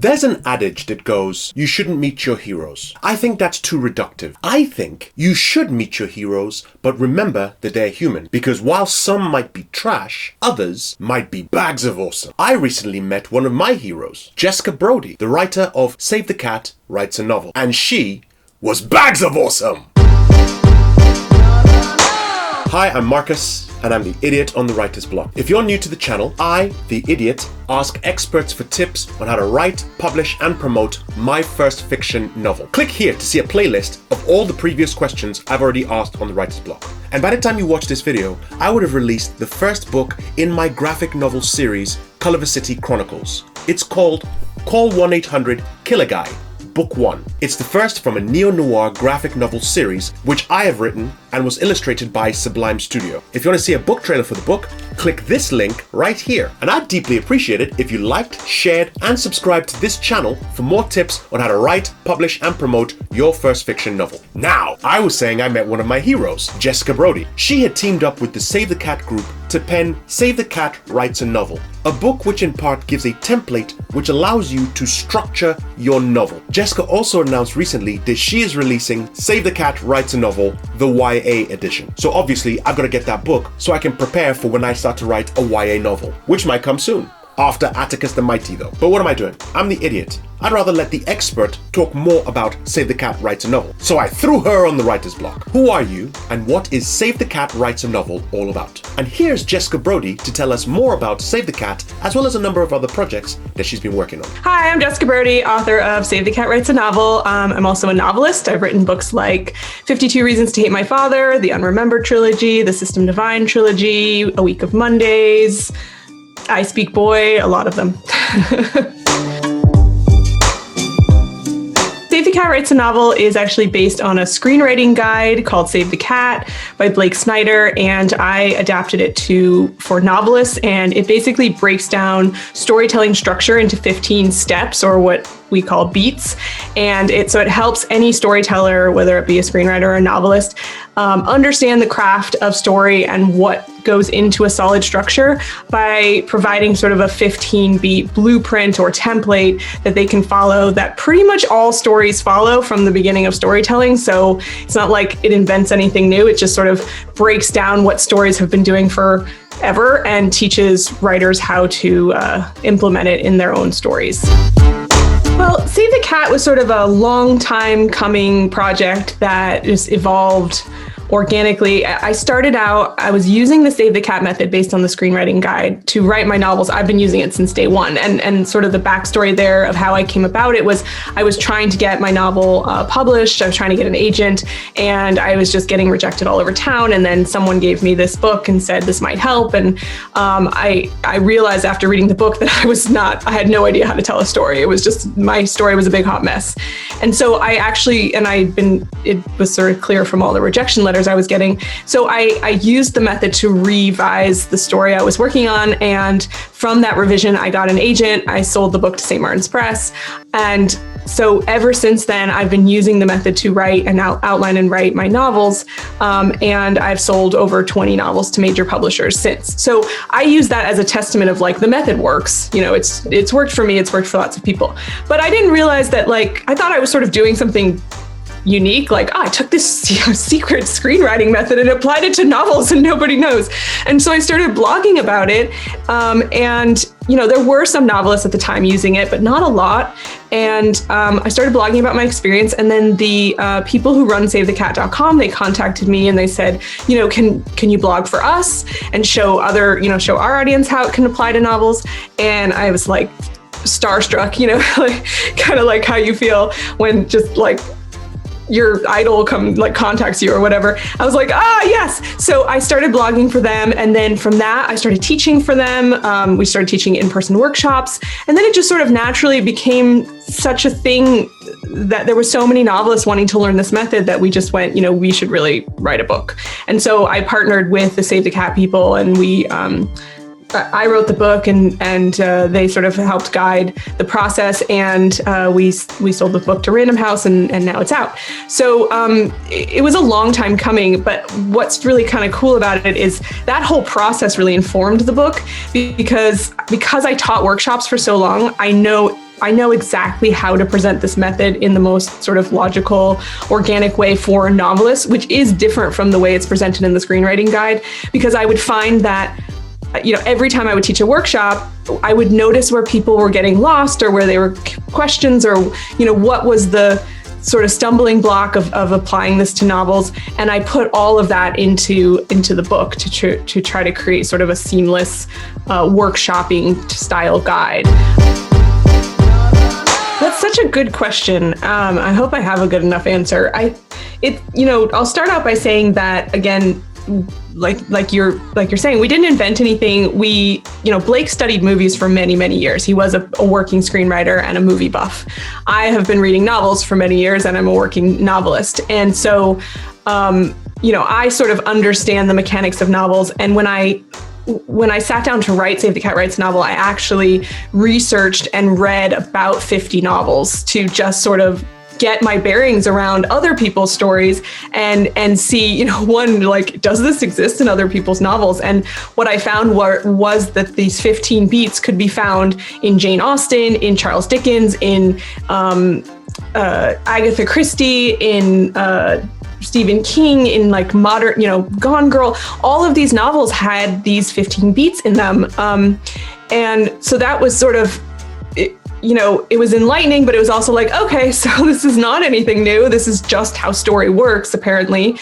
There's an adage that goes, you shouldn't meet your heroes. I think that's too reductive. I think you should meet your heroes, but remember that they're human. Because while some might be trash, others might be bags of awesome. I recently met one of my heroes, Jessica Brody, the writer of Save the Cat Writes a Novel. And she was bags of awesome! Hi, I'm Marcus, and I'm the idiot on the writer's block. If you're new to the channel, I, the idiot, ask experts for tips on how to write, publish, and promote my first fiction novel. Click here to see a playlist of all the previous questions I've already asked on the writer's block. And by the time you watch this video, I would have released the first book in my graphic novel series, Culliver Chronicles. It's called Call 1-800-Kill-A-Guy. Book 1. It's the first from a neo-noir graphic novel series which I have written and was illustrated by Sublime Studio. If you want to see a book trailer for the book, click this link right here. And I'd deeply appreciate it if you liked, shared, and subscribed to this channel for more tips on how to write, publish, and promote your first fiction novel. Now, I was saying I met one of my heroes, Jessica Brody. She had teamed up with the Save the Cat group to pen Save the Cat Writes a Novel, a book which in part gives a template which allows you to structure your novel. Jessica also announced recently that she is releasing Save the Cat Writes a Novel, the YA edition. So obviously I've got to get that book so I can prepare for when I start to write a YA novel, which might come soon. After Atticus the Mighty though. But what am I doing? I'm the idiot. I'd rather let the expert talk more about Save the Cat Writes a Novel. So I threw her on the writer's block. Who are you and what is Save the Cat Writes a Novel all about? And here's Jessica Brody to tell us more about Save the Cat as well as a number of other projects that she's been working on. Hi, I'm Jessica Brody, author of Save the Cat Writes a Novel. I'm also a novelist. I've written books like 52 Reasons to Hate My Father, the Unremembered trilogy, the System Divine trilogy, A Week of Mondays, I Speak Boy, a lot of them. Save the Cat Writes a Novel is actually based on a screenwriting guide called Save the Cat by Blake Snyder, and I adapted it for novelists, and it basically breaks down storytelling structure into 15 steps, or what we call beats, and it helps any storyteller, whether it be a screenwriter or a novelist, understand the craft of story and what goes into a solid structure by providing sort of a 15-beat blueprint or template that they can follow that pretty much all stories follow from the beginning of storytelling. So it's not like it invents anything new. It just sort of breaks down what stories have been doing forever and teaches writers how to implement it in their own stories. Well, Save the Cat was sort of a long time coming project that just evolved organically. I started out, I was using the Save the Cat method based on the screenwriting guide to write my novels. I've been using it since day one. And sort of the backstory there of how I came about it was I was trying to get my novel published. I was trying to get an agent, and I was just getting rejected all over town. And then someone gave me this book and said this might help. And I realized after reading the book that I had no idea how to tell a story. It was just, my story was a big hot mess. And so it was sort of clear from all the rejection letters I was getting. So I used the method to revise the story I was working on. And from that revision, I got an agent. I sold the book to St. Martin's Press. And so ever since then, I've been using the method to write and outline and write my novels. And I've sold over 20 novels to major publishers since. So I use that as a testament of the method works. You know, it's worked for me. It's worked for lots of people. But I didn't realize that I thought I was sort of doing something unique, I took this secret screenwriting method and applied it to novels and nobody knows. And so I started blogging about it. And there were some novelists at the time using it, but not a lot. And I started blogging about my experience. And then the people who run SaveTheCat.com, they contacted me and they said, can you blog for us and show our audience how it can apply to novels? And I was starstruck, kind of like how you feel when just your idol contacts you or whatever. I was yes. So I started blogging for them. And then from that, I started teaching for them. We started teaching in-person workshops. And then it just sort of naturally became such a thing that there were so many novelists wanting to learn this method that we just went, we should really write a book. And so I partnered with the Save the Cat people, and I wrote the book and they sort of helped guide the process, and we sold the book to Random House and now it's out. So it was a long time coming, but what's really kind of cool about it is that whole process really informed the book because I taught workshops for so long. I know I know exactly how to present this method in the most sort of logical, organic way for novelists, which is different from the way it's presented in the screenwriting guide, because I would find that, every time I would teach a workshop, I would notice where people were getting lost or where they were questions or, what was the sort of stumbling block of applying this to novels. And I put all of that into the book to try to create sort of a seamless workshopping style guide. That's such a good question. I hope I have a good enough answer. I'll start out by saying that, again, like you're saying, we didn't invent anything. Blake studied movies for many, many years. He was a working screenwriter and a movie buff. I have been reading novels for many years and I'm a working novelist. And so, I sort of understand the mechanics of novels. And when I sat down to write Save the Cat Writes novel, I actually researched and read about 50 novels to just sort of get my bearings around other people's stories and see, does this exist in other people's novels? And what I found was that these 15 beats could be found in Jane Austen, in Charles Dickens, in Agatha Christie, in Stephen King, in like modern, Gone Girl. All of these novels had these 15 beats in them. And so that was sort of, it was enlightening, but it was also like, okay, so this is not anything new. This is just how story works, apparently.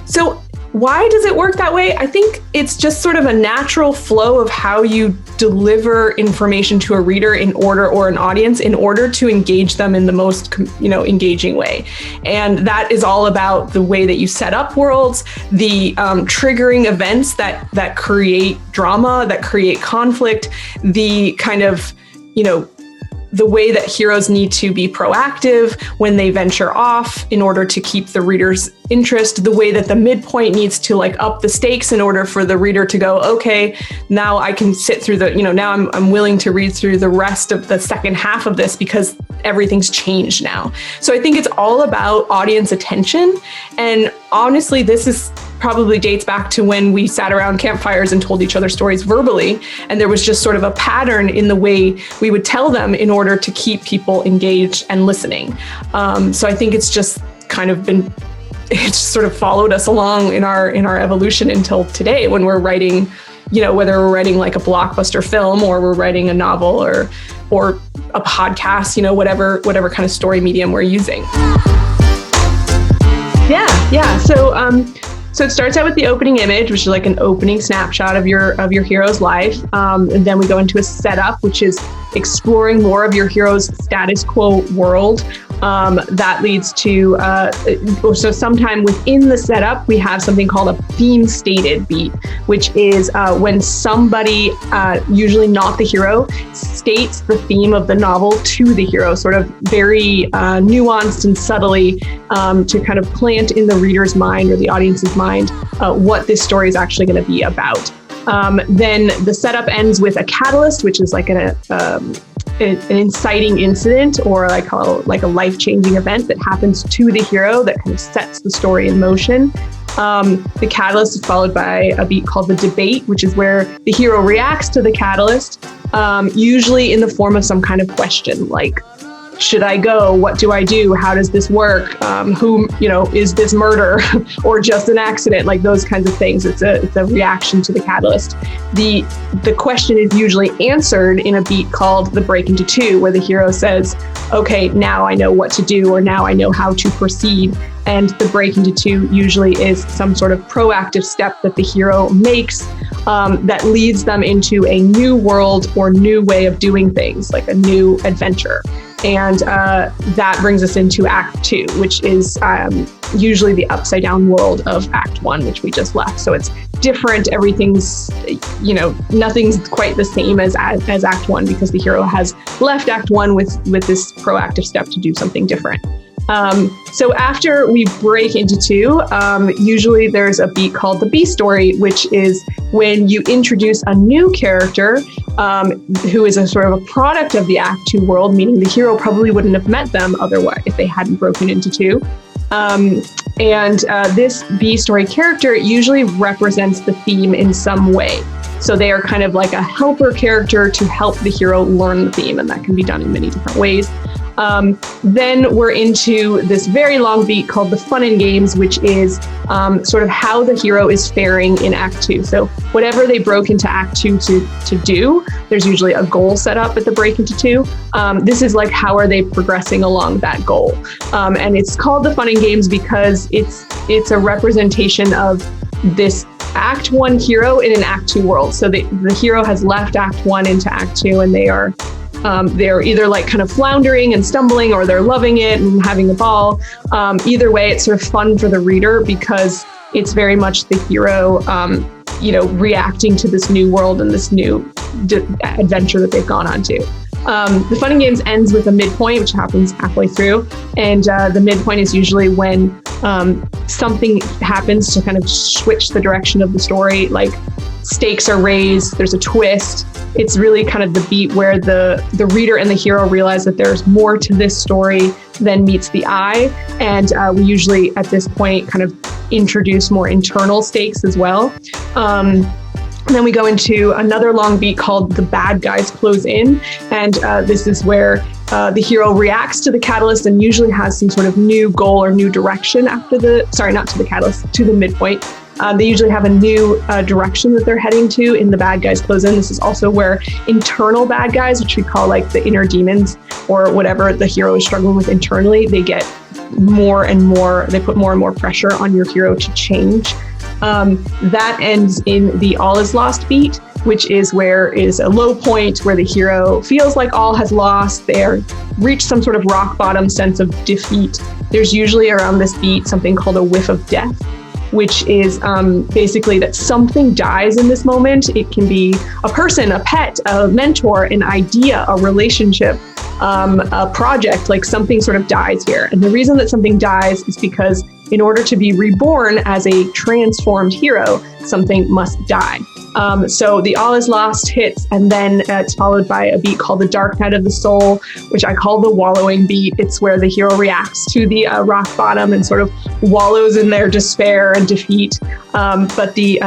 So why does it work that way? I think it's just sort of a natural flow of how you deliver information to a reader or an audience in order to engage them in the most, engaging way. And that is all about the way that you set up worlds, the triggering events that create drama, that create conflict, the kind of, the way that heroes need to be proactive when they venture off in order to keep the reader's interest, the way that the midpoint needs to up the stakes in order for the reader to go, okay, now I can sit through now I'm willing to read through the rest of the second half of this because everything's changed now. So I think it's all about audience attention. And honestly, this probably dates back to when we sat around campfires and told each other stories verbally. And there was just sort of a pattern in the way we would tell them in order to keep people engaged and listening. So I think it's just kind of it's sort of followed us along in our evolution until today when we're writing, whether we're writing like a blockbuster film or we're writing a novel or a podcast, whatever kind of story medium we're using. Yeah. So it starts out with the opening image, which is like an opening snapshot of your hero's life. And then we go into a setup, which is exploring more of your hero's status quo world. That leads to, so sometime within the setup, we have something called a theme stated beat, which is when somebody, usually not the hero, states the theme of the novel to the hero, sort of very nuanced and subtly to kind of plant in the reader's mind or the audience's mind what this story is actually going to be about. Then the setup ends with a catalyst, which is like an inciting incident or like a life-changing event that happens to the hero that kind of sets the story in motion. The catalyst is followed by a beat called the debate, which is where the hero reacts to the catalyst, usually in the form of some kind of question like, should I go? What do I do? How does this work? Is this murder or just an accident? Like those kinds of things. It's a reaction to the catalyst. The question is usually answered in a beat called the break into two, where the hero says, okay, now I know what to do, or now I know how to proceed. And the break into two usually is some sort of proactive step that the hero makes that leads them into a new world or new way of doing things, like a new adventure. And that brings us into Act 2, which is usually the upside down world of Act 1, which we just left. So it's different. Everything's, nothing's quite the same as Act 1 because the hero has left Act 1 with this proactive step to do something different. So after we break into 2, usually there's a beat called the B story, which is when you introduce a new character who is a sort of a product of the Act 2 world, meaning the hero probably wouldn't have met them otherwise if they hadn't broken into 2. And this B story character usually represents the theme in some way. So they are kind of like a helper character to help the hero learn the theme, and that can be done in many different ways. Then we're into this very long beat called the fun and games, which is sort of how the hero is faring in Act 2. So whatever they broke into Act 2 to do, there's usually a goal set up at the break into 2. This is like, how are they progressing along that goal? And it's called the fun and games because it's a representation of this Act 1 hero in an Act 2 world. So the hero has left Act 1 into Act 2, and they're either like kind of floundering and stumbling, or they're loving it and having a ball. Either way, it's sort of fun for the reader because it's very much the hero, reacting to this new world and this new adventure that they've gone on to. The fun and games ends with a midpoint, which happens halfway through. And the midpoint is usually when something happens to kind of switch the direction of the story, like stakes are raised, there's a twist. It's really kind of the beat where the reader and the hero realize that there's more to this story than meets the eye. And we usually at this point kind of introduce more internal stakes as well. And then we go into another long beat called the bad guys close in. And this is where the hero reacts to the catalyst and usually has some sort of new goal or new direction after to the midpoint. They usually have a new direction that they're heading to in the bad guys close in. This is also where internal bad guys, which we call like the inner demons or whatever the hero is struggling with internally, they get more and more, they put more and more pressure on your hero to change. That ends in the all is lost beat, which is where is a low point where the hero feels like all has lost. They're reached some sort of rock bottom sense of defeat. There's usually around this beat something called a whiff of death, which is basically that something dies in this moment. It can be a person, a pet, a mentor, an idea, a relationship, a project, like something sort of dies here. And the reason that something dies is because in order to be reborn as a transformed hero, something must die. So the all is lost hits, and then it's followed by a beat called the dark night of the soul, which I call the wallowing beat. It's where the hero reacts to the rock bottom and sort of wallows in their despair and defeat. But the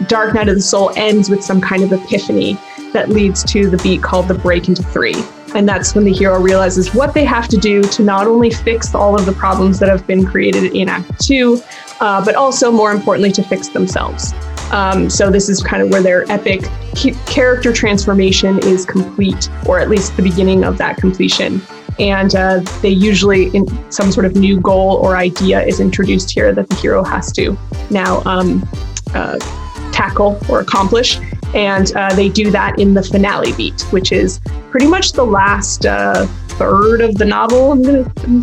dark night of the soul ends with some kind of epiphany that leads to the beat called the break into 3. And that's when the hero realizes what they have to do to not only fix all of the problems that have been created in Act 2, but also, more importantly, to fix themselves. So this is kind of where their epic character transformation is complete, or at least the beginning of that completion. And they usually, in some sort of new goal or idea is introduced here that the hero has to now tackle or accomplish. And they do that in the finale beat, which is pretty much the last third of the novel. I'm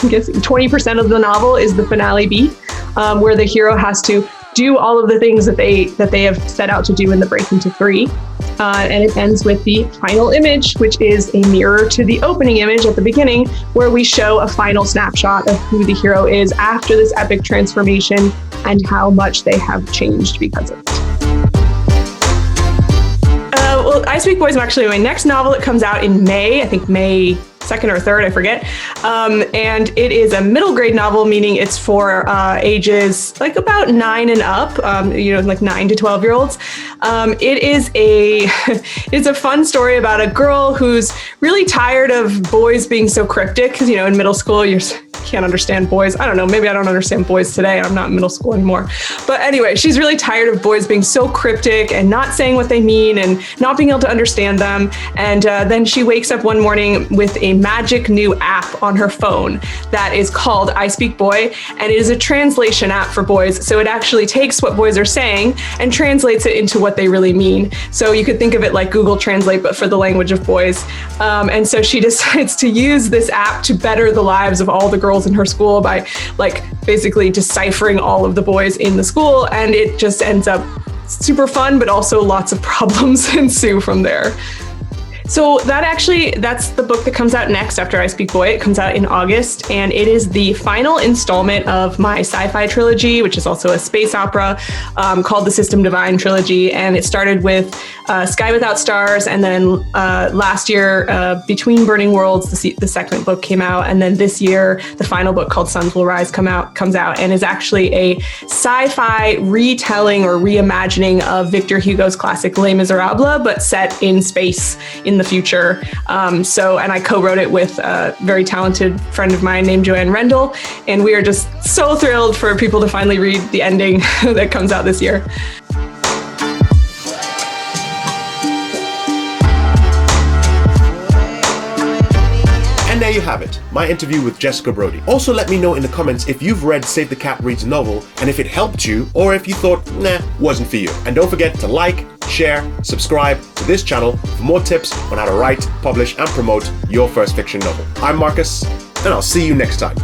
guessing 20% of the novel is the finale beat, where the hero has to do all of the things that they have set out to do in the break into 3. And it ends with the final image, which is a mirror to the opening image at the beginning, where we show a final snapshot of who the hero is after this epic transformation and how much they have changed because of it. Well, I Speak Boys is actually my next novel. It comes out in May, I think May 2nd or 3rd, I forget. And it is a middle grade novel, meaning it's for ages like about 9 and up, like 9 to 12-year-olds. It's a fun story about a girl who's really tired of boys being so cryptic, because, in middle school, you can't understand boys. I don't know, maybe I don't understand boys today. I'm not in middle school anymore. But anyway, she's really tired of boys being so cryptic and not saying what they mean and not being able to understand them. And then she wakes up one morning with a magic new app on her phone that is called I Speak Boy, and it is a translation app for boys. So it actually takes what boys are saying and translates it into what they really mean. So you could think of it like Google Translate, but for the language of boys. And so she decides to use this app to better the lives of all the girls in her school by basically deciphering all of the boys in the school. And it just ends up super fun, but also lots of problems ensue from there. So that's the book that comes out next after I Speak Boy. It comes out in August, and it is the final installment of my sci-fi trilogy, which is also a space opera called the System Divine trilogy. And it started with Sky Without Stars, and then last year, Between Burning Worlds, the second book came out, and then this year, the final book called Suns Will Rise comes out, and is actually a sci-fi retelling or reimagining of Victor Hugo's classic Les Miserables, but set in space in the future. And I co-wrote it with a very talented friend of mine named Joanne Rendell, and we are just so thrilled for people to finally read the ending that comes out this year. And there you have it, my interview with Jessica Brody. Also let me know in the comments if you've read Save the Cat Reads novel and if it helped you, or if you thought, nah, wasn't for you. And don't forget to like, share, subscribe to this channel for more tips on how to write, publish, and promote your first fiction novel. I'm Marcus, and I'll see you next time.